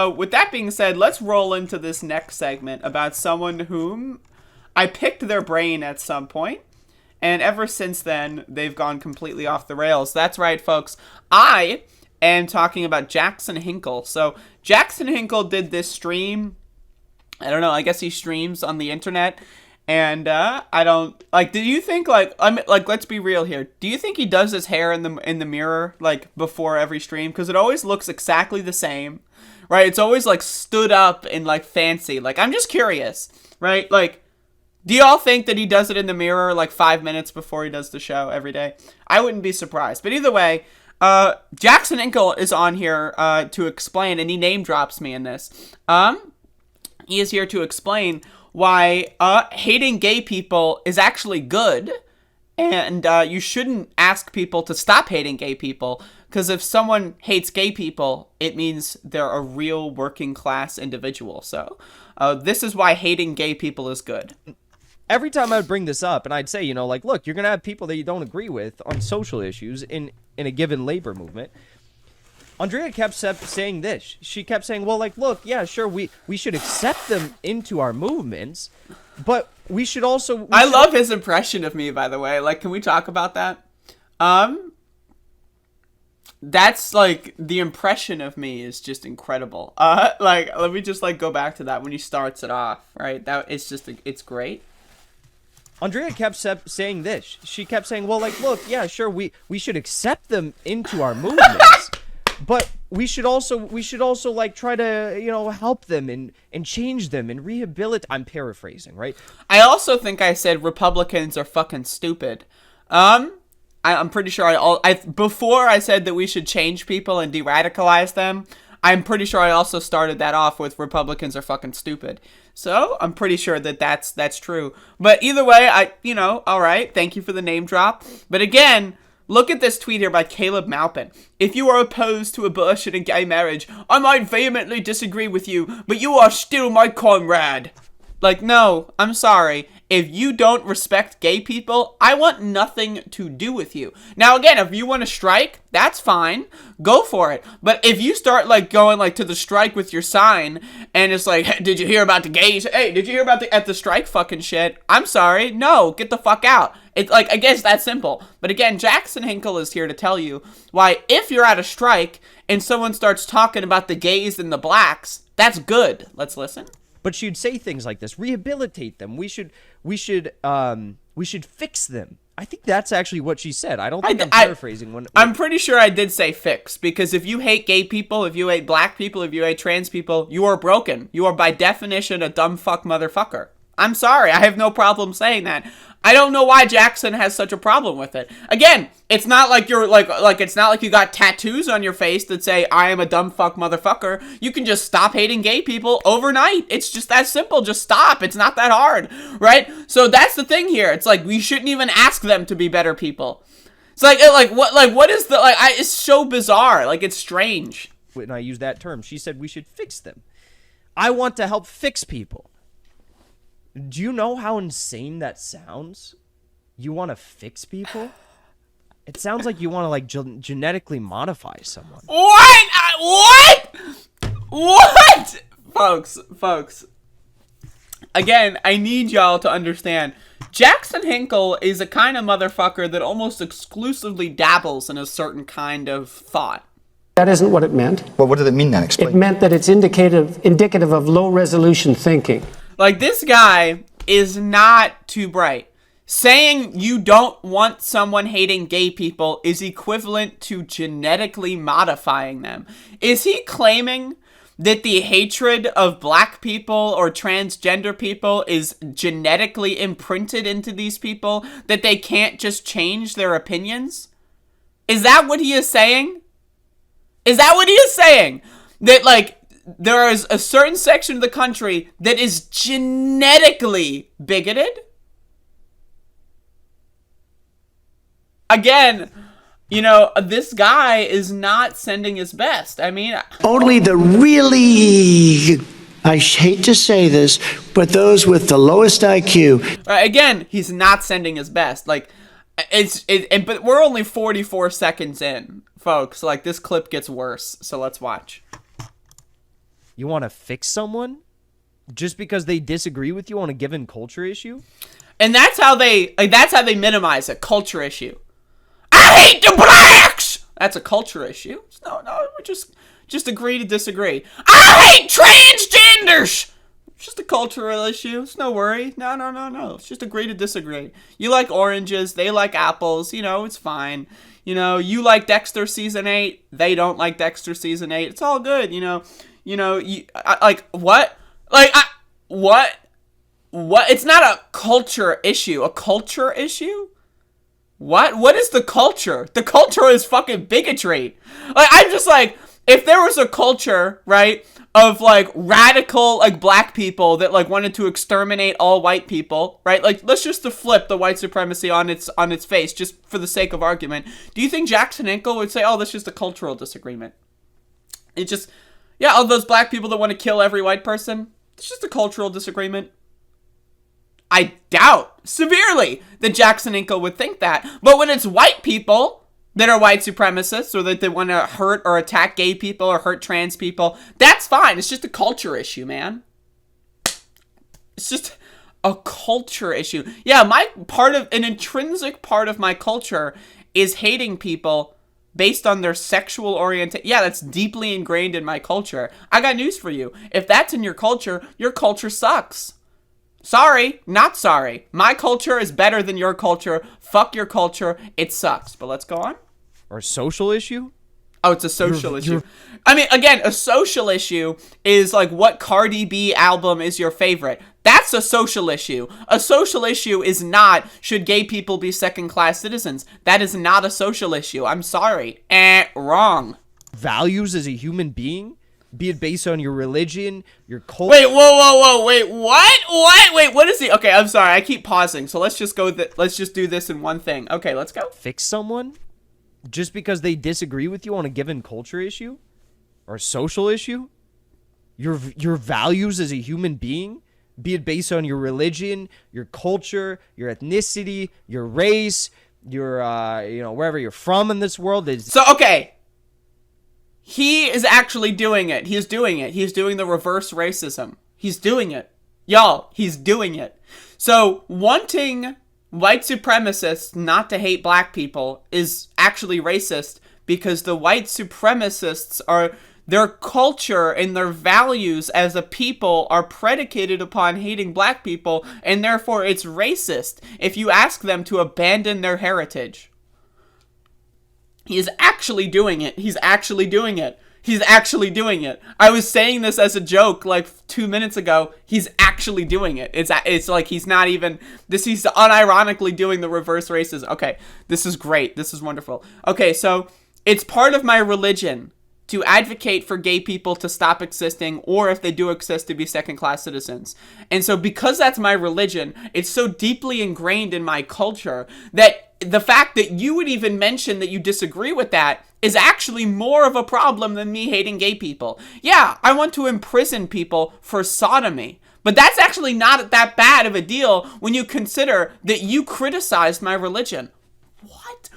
With that being said, let's roll into this next segment about someone whom I picked their brain at some point, and ever since then, they've gone completely off the rails. That's right, folks. I am talking about Jackson Hinkle. So, Jackson Hinkle did this stream. I don't know, I guess he streams on the internet, and I don't, like, do you think, let's be real here, do you think he does his hair in the mirror, like, before every stream? Because it always looks exactly the same. Right, it's always, like, stood up and, like, fancy. Like, I'm just curious, right? Like, do y'all think that he does it in the mirror, like, 5 minutes before he does the show every day? I wouldn't be surprised. But either way, Jackson Hinkle is on here to explain, and he name drops me in this. He is here to explain why hating gay people is actually good, and you shouldn't ask people to stop hating gay people. Because if someone hates gay people, it means they're a real working class individual. So this is why hating gay people is good. Every time I would bring this up, and I'd say, like, look, you're going to have people that you don't agree with on social issues in a given labor movement. Andrea kept saying this. She kept saying, well, like, look, yeah, sure, we should accept them into our movements, but we should also... I love his impression of me, by the way. Like, can we talk about that? That's, like, the impression of me is just incredible. Like, let me just, like, go back to that when he starts it off, right? It's just, it's great. Andrea kept saying this. She kept saying, well, like, look, yeah, sure, we should accept them into our movements, but we should also, like, try to, help them and change them and rehabilitate. I'm paraphrasing, right? I also think I said Republicans are fucking stupid. I'm pretty sure before I said that we should change people and de-radicalize them, I'm pretty sure I also started that off with Republicans are fucking stupid. So I'm pretty sure that that's true. But either way, all right, thank you for the name drop. But again, look at this tweet here by Caleb Maupin. If you are opposed to abortion and gay marriage, I might vehemently disagree with you, but you are still my comrade. Like, no, I'm sorry. If you don't respect gay people, I want nothing to do with you. Now, again, if you want to strike, that's fine. Go for it. But if you start, like, going, like, to the strike with your sign, and it's like, hey, did you hear about the gays? Hey, did you hear about the strike fucking shit? I'm sorry. No, get the fuck out. It's, like, I guess that's simple. But again, Jackson Hinkle is here to tell you why if you're at a strike and someone starts talking about the gays and the blacks, that's good. Let's listen. But she'd say things like this: rehabilitate them. We should fix them. I think that's actually what she said. I don't think I'm paraphrasing. I'm pretty sure I did say fix, because if you hate gay people, if you hate black people, if you hate trans people, you are broken. You are by definition a dumb fuck motherfucker. I'm sorry. I have no problem saying that. I don't know why Jackson has such a problem with it. Again, it's not like you're like it's not like you got tattoos on your face that say I am a dumb fuck motherfucker. You can just stop hating gay people overnight. It's just that simple. Just stop. It's not that hard, right? So that's the thing here. It's like we shouldn't even ask them to be better people. It's what is the it's so bizarre. Like, it's strange. When I use that term, she said we should fix them. I want to help fix people. Do you know how insane that sounds? You want to fix people? It sounds like you want to, like, genetically modify someone. What? What? Folks. Again, I need y'all to understand. Jackson Hinkle is a kind of motherfucker that almost exclusively dabbles in a certain kind of thought. That isn't what it meant. Well, what did it mean then? Explain. It meant that it's indicative of low-resolution thinking. Like, this guy is not too bright. Saying you don't want someone hating gay people is equivalent to genetically modifying them. Is he claiming that the hatred of black people or transgender people is genetically imprinted into these people, that they can't just change their opinions? Is that what he is saying? Is that what he is saying? That, like, there is a certain section of the country that is genetically bigoted? Again, this guy is not sending his best. I mean, only the really, I hate to say this, but those with the lowest IQ. Again, he's not sending his best. Like, but we're only 44 seconds in, folks. Like, this clip gets worse, so let's watch. you want to fix someone just because they disagree with you on a given culture issue? And that's how they minimize a culture issue. I hate the blacks. That's a culture issue. No, we just agree to disagree. I hate transgenders. It's just a cultural issue. It's no worry. No. It's just agree to disagree. You like oranges. They like apples. It's fine. You like Dexter season 8. They don't like Dexter season 8. It's all good. What? What? What? It's not a culture issue. A culture issue? What? What is the culture? The culture is fucking bigotry. I'm just if there was a culture, right, of radical black people that wanted to exterminate all white people, right? Let's just flip the white supremacy on its face, just for the sake of argument. Do you think Jackson Hinkle would say, "Oh, that's just a cultural disagreement"? It's just, yeah, all those black people that want to kill every white person. It's just a cultural disagreement. I doubt severely that Jackson Hinkle would think that. But when it's white people that are white supremacists, or that they want to hurt or attack gay people or hurt trans people, that's fine. It's just a culture issue, man. It's just a culture issue. Yeah, an intrinsic part of my culture is hating people based on their sexual orientation. Yeah, that's deeply ingrained in my culture. I got news for you. If that's in your culture sucks. Sorry, not sorry. My culture is better than your culture. Fuck your culture. It sucks. But let's go on. Or a social issue? Oh, it's a social issue. I mean, again, a social issue is what Cardi B album is your favorite. That's a social issue. A social issue is not, should gay people be second-class citizens. That is not a social issue. I'm sorry. Wrong. Values as a human being? Be it based on your religion, your culture. Wait, whoa, wait, what? Wait, what is he? Okay, I'm sorry, I keep pausing, so let's just do this in one thing. Okay, let's go. Fix someone just because they disagree with you on a given culture issue or a social issue? Your values as a human being, be it based on your religion, your culture, your ethnicity, your race, your wherever you're from in this world is. So okay. He is actually doing it. He's doing it. He's doing the reverse racism. He's doing it. Y'all, he's doing it. So, wanting white supremacists not to hate black people is actually racist, because the white supremacists their culture and their values as a people are predicated upon hating black people, and therefore it's racist if you ask them to abandon their heritage. He is actually doing it. He's actually doing it. He's actually doing it. I was saying this as a joke 2 minutes ago. He's actually doing it. It's he's not even this. He's unironically doing the reverse racism. Okay, this is great. This is wonderful. Okay, so it's part of my religion to advocate for gay people to stop existing, or if they do exist, to be second-class citizens. And so because that's my religion, it's so deeply ingrained in my culture that the fact that you would even mention that you disagree with that is actually more of a problem than me hating gay people. Yeah, I want to imprison people for sodomy, but that's actually not that bad of a deal when you consider that you criticized my religion. What?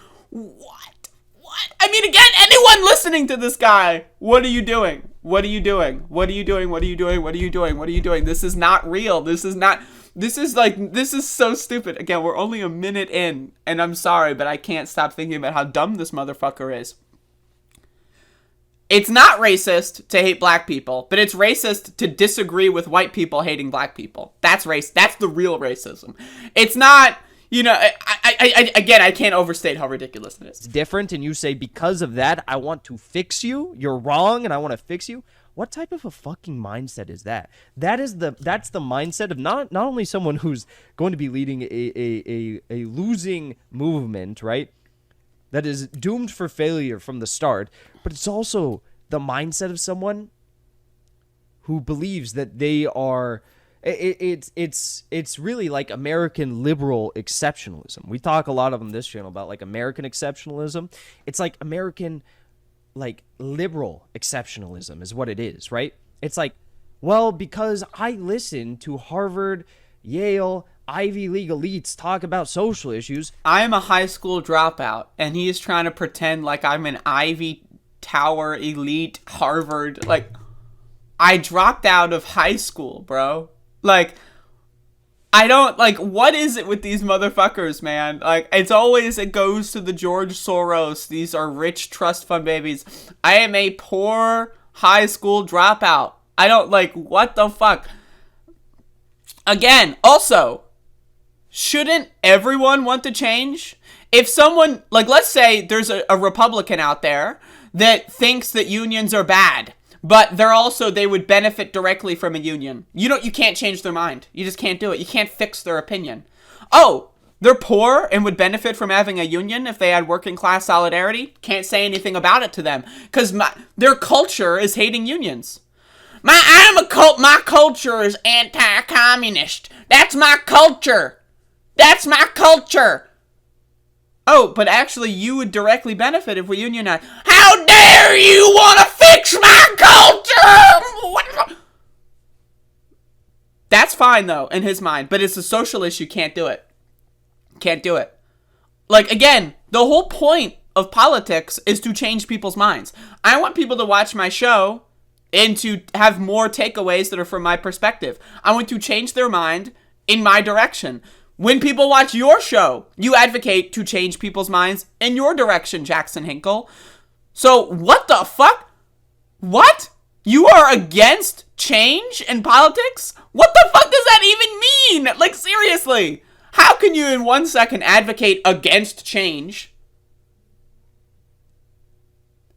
I mean, again, anyone listening to this guy, what are you doing? What are you doing? What are you doing? What are you doing? What are you doing? What are you doing? This is not real. This is so stupid. Again, we're only a minute in, and I'm sorry, but I can't stop thinking about how dumb this motherfucker is. It's not racist to hate black people, but it's racist to disagree with white people hating black people. That's That's the real racism. It's not, I can't overstate how ridiculous it is. It's different, and you say, because of that, I want to fix you. You're wrong, and I want to fix you. What type of a fucking mindset is that? That's the mindset of not only someone who's going to be leading a losing movement, right? That is doomed for failure from the start, but it's also the mindset of someone who believes that they are. It's really like American liberal exceptionalism. We talk a lot on this channel about American exceptionalism. It's like American liberal exceptionalism is what it is, right? It's well, because I listen to Harvard, Yale, Ivy League elites talk about social issues. I am a high school dropout, and he is trying to pretend like I'm an Ivy Tower elite Harvard. I dropped out of high school, bro. Like, I don't, like, what is it with these motherfuckers, man? Like, it goes to the George Soros. These are rich trust fund babies. I am a poor high school dropout. I don't, like, what the fuck? Again, also, shouldn't everyone want to change? If someone, like, let's say there's a Republican out there that thinks that unions are bad, but they would benefit directly from a union. You can't change their mind. You just can't do it. You can't fix their opinion. Oh, they're poor and would benefit from having a union if they had working class solidarity. Can't say anything about it to them because their culture is hating unions. My culture is anti-communist. That's my culture. That's my culture. Oh, but actually you would directly benefit if we unionize. How dare you want to fix my culture? That's fine, though, in his mind. But it's a social issue. Can't do it. Can't do it. Like, again, the whole point of politics is to change people's minds. I want people to watch my show and to have more takeaways that are from my perspective. I want to change their mind in my direction. When people watch your show, you advocate to change people's minds in your direction, Jackson Hinkle. So, what the fuck? What? You are against change in politics? What the fuck does that even mean? Like, seriously. How can you in 1 second advocate against change?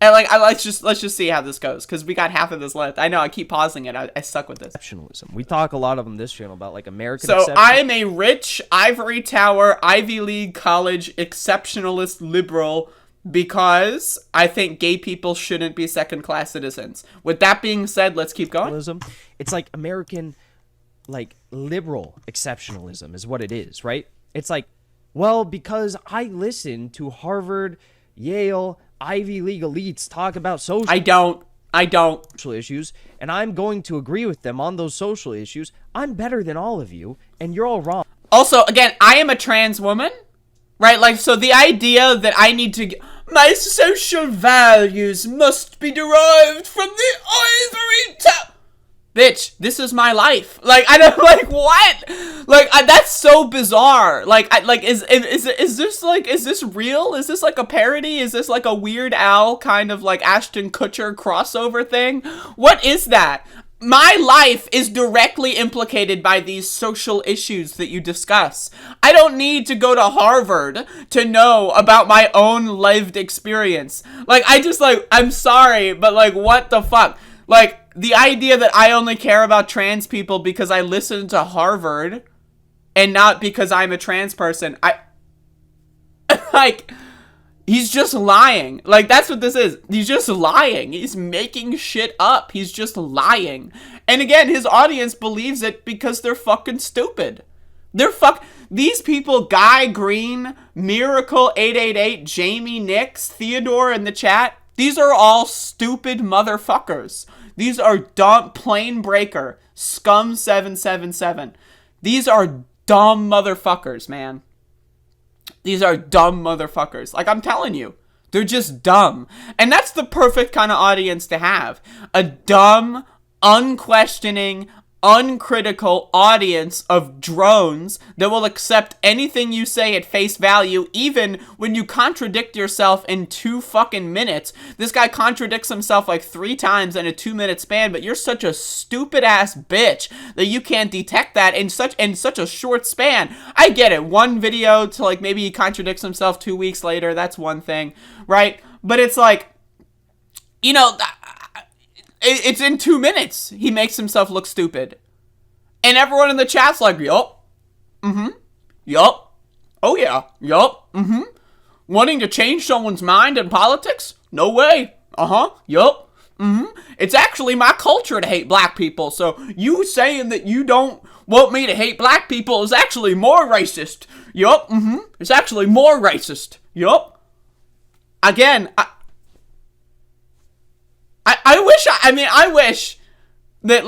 And let's just see how this goes, because we got half of this left. I know, I keep pausing it. I suck with this. Exceptionalism. We talk a lot on this channel about like American. So I am a rich ivory tower Ivy League college exceptionalist liberal because I think gay people shouldn't be second-class citizens. With that being said, let's keep going. It's like American, like liberal exceptionalism is what it is, right? It's like, well, because I listen to Harvard, Yale, Ivy League elites talk about social issues, and I'm going to agree with them on those social issues. I'm better than all of you, and you're all wrong. Also, again, I am a trans woman, right? Like, so the idea that I need to... My social values must be derived from the ivory tower. Bitch, this is my life. Like, I don't, like, what? Like, that's so bizarre. Like, is this real? Is this like a parody? Is this like a Weird Al kind of like Ashton Kutcher crossover thing? What is that? My life is directly implicated by these social issues that you discuss. I don't need to go to Harvard to know about my own lived experience. Like, I'm sorry, but like, what the fuck? Like, the idea that I only care about trans people because I listen to Harvard and not because I'm a trans person, like, he's just lying. Like, that's what this is. He's just lying. He's making shit up. He's just lying. And again, his audience believes it because they're fucking stupid. These people, Guy Green, Miracle 888, Jamie Nix, Theodore in the chat, these are all stupid motherfuckers. These are dumb, Plane Breaker, Scum 777. These are dumb motherfuckers, man. These are dumb motherfuckers. Like, I'm telling you, they're just dumb. And that's the perfect kind of audience to have. A dumb, unquestioning, uncritical audience of drones that will accept anything you say at face value, even when you contradict yourself in 2 fucking minutes. This guy contradicts himself like 3 times in a 2-minute span, but you're such a stupid ass bitch that you can't detect that in such a short span. I get it. One video to like maybe he contradicts himself 2 weeks later. That's one thing, right? But it's like, you know, it's in 2 minutes. He makes himself look stupid. And everyone in the chat's like, yup. Mm-hmm. Yup. Oh, yeah. Yup. Mm-hmm. Wanting to change someone's mind in politics? No way. Uh-huh. Yup. Mm-hmm. It's actually my culture to hate black people. So you saying that you don't want me to hate black people is actually more racist. Yup. Mm-hmm. It's actually more racist. Yup. Again, I wish that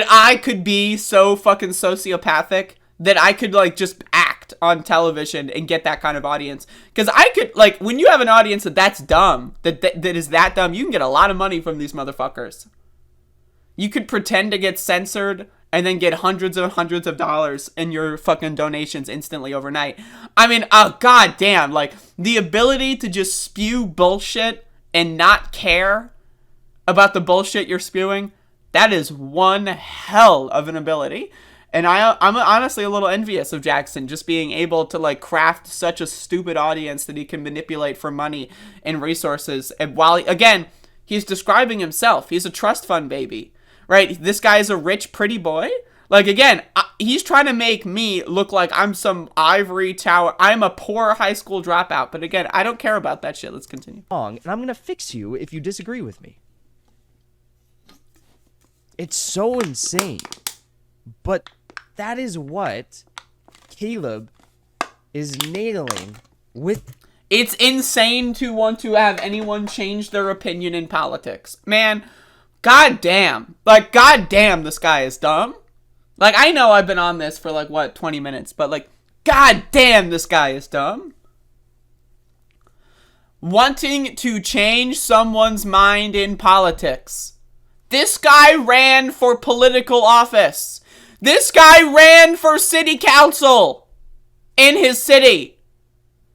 I could be so fucking sociopathic that I could, like, just act on television and get that kind of audience. Because I could, like, when you have an audience that's dumb, that is that dumb, you can get a lot of money from these motherfuckers. You could pretend to get censored and then get hundreds and hundreds of dollars in your fucking donations instantly overnight. I mean, goddamn, like, the ability to just spew bullshit and not care about the bullshit you're spewing, that is one hell of an ability. And I'm honestly a little envious of Jackson just being able to, like, craft such a stupid audience that he can manipulate for money and resources. And while, again, he's describing himself, he's a trust fund baby, right? This guy is a rich, pretty boy. Like, again, he's trying to make me look like I'm some ivory tower. I'm a poor high school dropout. But again, I don't care about that shit. Let's continue. And I'm going to fix you if you disagree with me. It's so insane. But that is what Caleb is nailing with. It's insane to want to have anyone change their opinion in politics. Man, goddamn. Like, goddamn, this guy is dumb. Like, I know I've been on this for, like, what, 20 minutes, but, like, goddamn, this guy is dumb. Wanting to change someone's mind in politics. This guy ran for political office. This guy ran for city council in his city.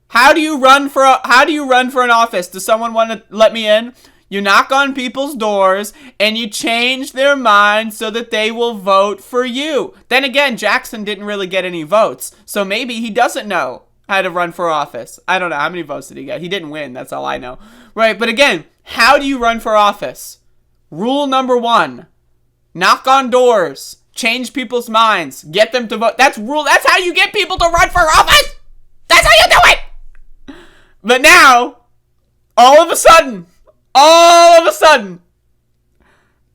How do you run for an office? Does someone want to let me in? You knock on people's doors and you change their minds so that they will vote for you. Then again, Jackson didn't really get any votes, so maybe he doesn't know how to run for office. I don't know. How many votes did he get? He didn't win. That's all I know. Right, but again, how do you run for office? Rule number 1, knock on doors, change people's minds, get them to vote. That's how you get people to run for office. That's how you do it. But now, all of a sudden,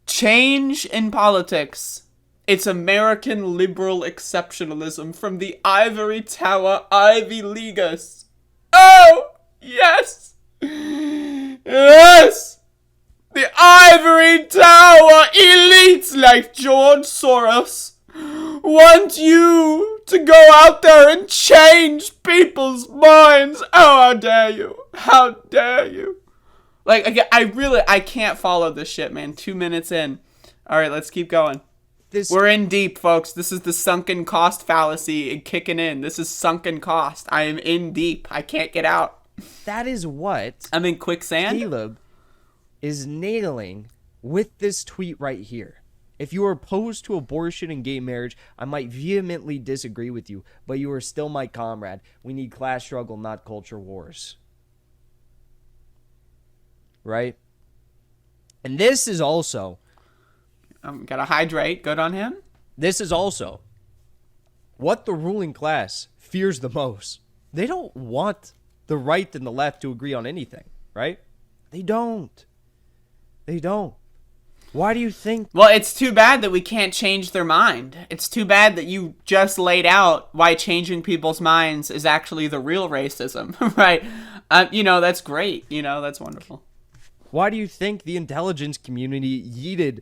change in politics. It's American liberal exceptionalism from the ivory tower Ivy Leaguers. Oh, yes. Yes. The ivory tower elites like George Soros want you to go out there and change people's minds. Oh, how dare you. How dare you. Like, again, I can't follow this shit, man. 2 minutes in. All right, let's keep going. We're in deep, folks. This is the sunken cost fallacy kicking in. This is sunken cost. I am in deep. I can't get out. That is what I'm in quicksand. Caleb is nailing with this tweet right here. If you are opposed to abortion and gay marriage, I might vehemently disagree with you, but you are still my comrade. We need class struggle, not culture wars. Right? And this is also... gotta hydrate. Good on him. This is also what the ruling class fears the most. They don't want the right and the left to agree on anything, right? They don't. They don't. Why do you think... Well, it's too bad that we can't change their mind. It's too bad that you just laid out why changing people's minds is actually the real racism, right? That's great. That's wonderful. Why do you think the intelligence community yeeted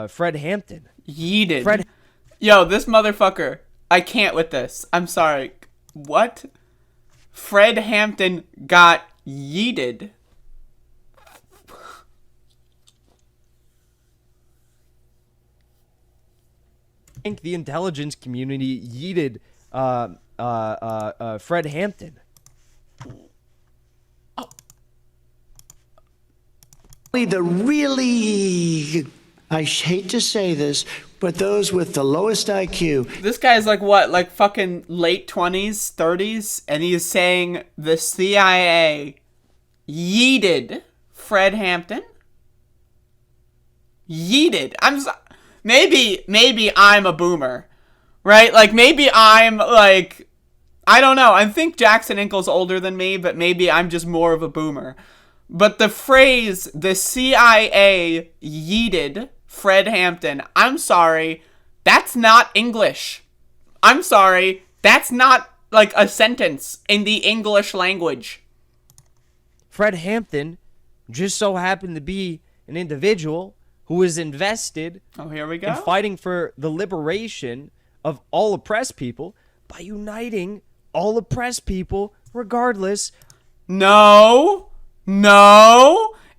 Fred Hampton? Yeeted? Yo, this motherfucker. I can't with this. I'm sorry. What? Fred Hampton got yeeted. I think the intelligence community yeeted Fred Hampton. I hate to say this, but those with the lowest IQ. This guy's like what? Like fucking late 20s, 30s? And he's saying the CIA yeeted Fred Hampton? Yeeted. Maybe I'm a boomer, right? Like, maybe I'm, like, I don't know. I think Jackson Hinkle's older than me, but maybe I'm just more of a boomer. But the phrase, the CIA yeeted Fred Hampton, I'm sorry, that's not English. I'm sorry, that's not, like, a sentence in the English language. Fred Hampton just so happened to be an individual who is invested here we go. in fighting for the liberation of all oppressed people by uniting all oppressed people regardless. No,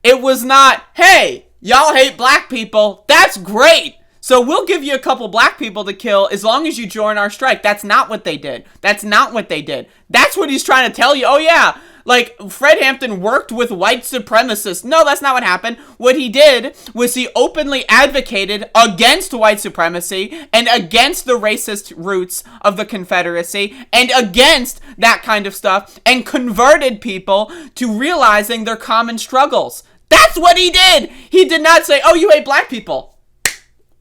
it was not, hey, y'all hate black people. That's great. So we'll give you a couple black people to kill as long as you join our strike. That's not what they did. That's not what they did. That's what he's trying to tell you. Oh, yeah. Like, Fred Hampton worked with white supremacists. No, that's not what happened. What he did was he openly advocated against white supremacy and against the racist roots of the Confederacy and against that kind of stuff and converted people to realizing their common struggles. That's what he did. He did not say, oh, you hate black people.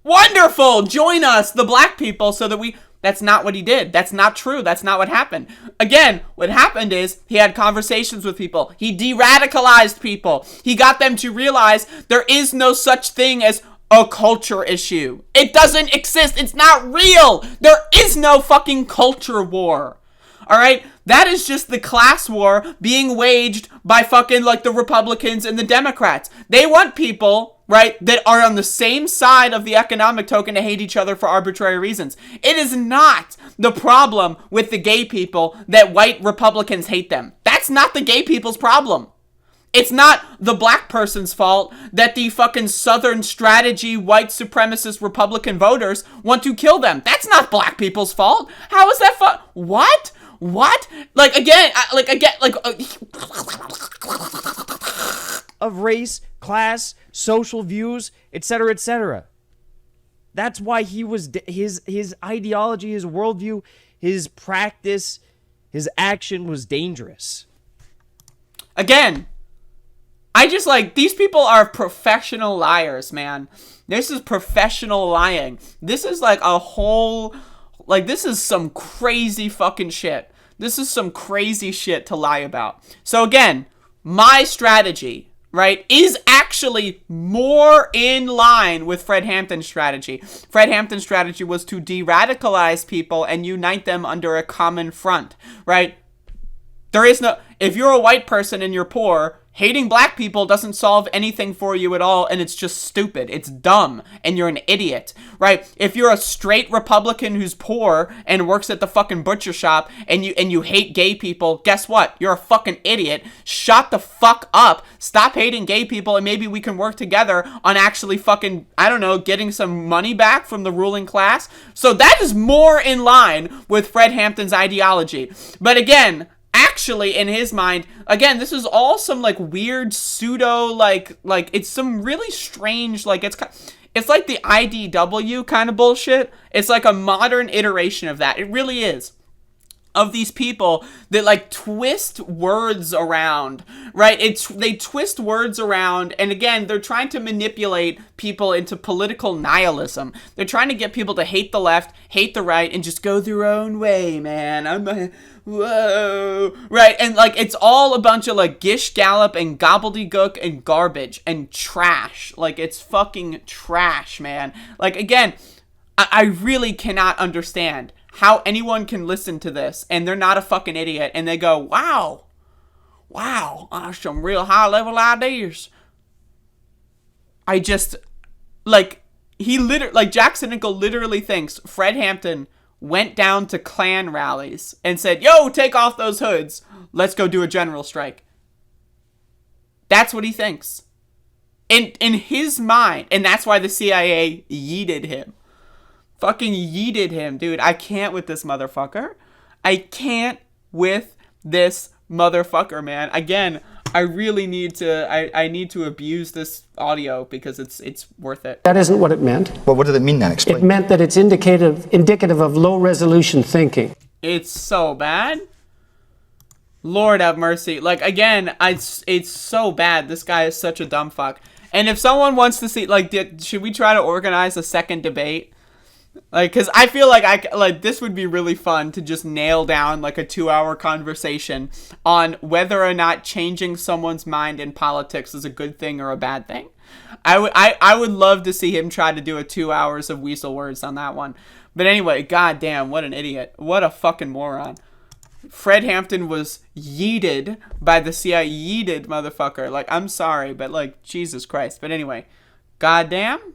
Wonderful! Join us, the black people, so that we... That's not what he did. That's not true. That's not what happened. Again, what happened is he had conversations with people. He de-radicalized people. He got them to realize there is no such thing as a culture issue. It doesn't exist. It's not real. There is no fucking culture war. Alright? That is just the class war being waged by fucking, like, the Republicans and the Democrats. They want people, right, that are on the same side of the economic token to hate each other for arbitrary reasons. It is not the problem with the gay people that white Republicans hate them. That's not the gay people's problem. It's not the black person's fault that the fucking Southern strategy white supremacist Republican voters want to kill them. That's not black people's fault. How is that what? What? Of race, class, social views, etc., etc. That's why he was his ideology, his worldview, his practice, his action was dangerous. Again, I just these people are professional liars, man. This is professional lying. This is this is some crazy fucking shit. This is some crazy shit to lie about. So again, my strategy, right, is actually more in line with Fred Hampton's strategy. Fred Hampton's strategy was to de-radicalize people and unite them under a common front, right? There is no... If you're a white person and you're poor, hating black people doesn't solve anything for you at all, and it's just stupid. It's dumb, and you're an idiot, right? If you're a straight Republican who's poor and works at the fucking butcher shop, and you hate gay people, guess what? You're a fucking idiot. Shut the fuck up. Stop hating gay people, and maybe we can work together on actually fucking, I don't know, getting some money back from the ruling class. So that is more in line with Fred Hampton's ideology. But again... Actually, in his mind, again, this is all some weird pseudo it's some really strange it's like the IDW kind of bullshit. It's like a modern iteration of that. It really is. Of these people that twist words around, right? They twist words around, and again, they're trying to manipulate people into political nihilism. They're trying to get people to hate the left, hate the right, and just go their own way, man. Whoa, right? And it's all a bunch of gish gallop and gobbledygook and garbage and trash. It's fucking trash, man. Again, I really cannot understand how anyone can listen to this and they're not a fucking idiot and they go, wow, some real high level ideas. I just, Jackson Hinkle literally thinks Fred Hampton went down to Klan rallies and said, yo, take off those hoods. Let's go do a general strike. That's what he thinks. In his mind. And that's why the CIA yeeted him. Fucking yeeted him, dude. I can't with this motherfucker. I can't with this motherfucker, man. Again, I really need to, I need to abuse this audio because it's worth it. That isn't what it meant. Well, what did it mean then? Explain. It meant that it's indicative of low resolution thinking. It's so bad. Lord have mercy. Again, it's so bad. This guy is such a dumb fuck. And if someone wants to see, should we try to organize a second debate? Because I feel this would be really fun to just nail down a 2-hour conversation on whether or not changing someone's mind in politics is a good thing or a bad thing. I would love to see him try to do a 2 hours of weasel words on that one. But anyway, goddamn, what an idiot. What a fucking moron. Fred Hampton was yeeted by the CIA. Yeeted, motherfucker. I'm sorry, but Jesus Christ. But anyway, goddamn.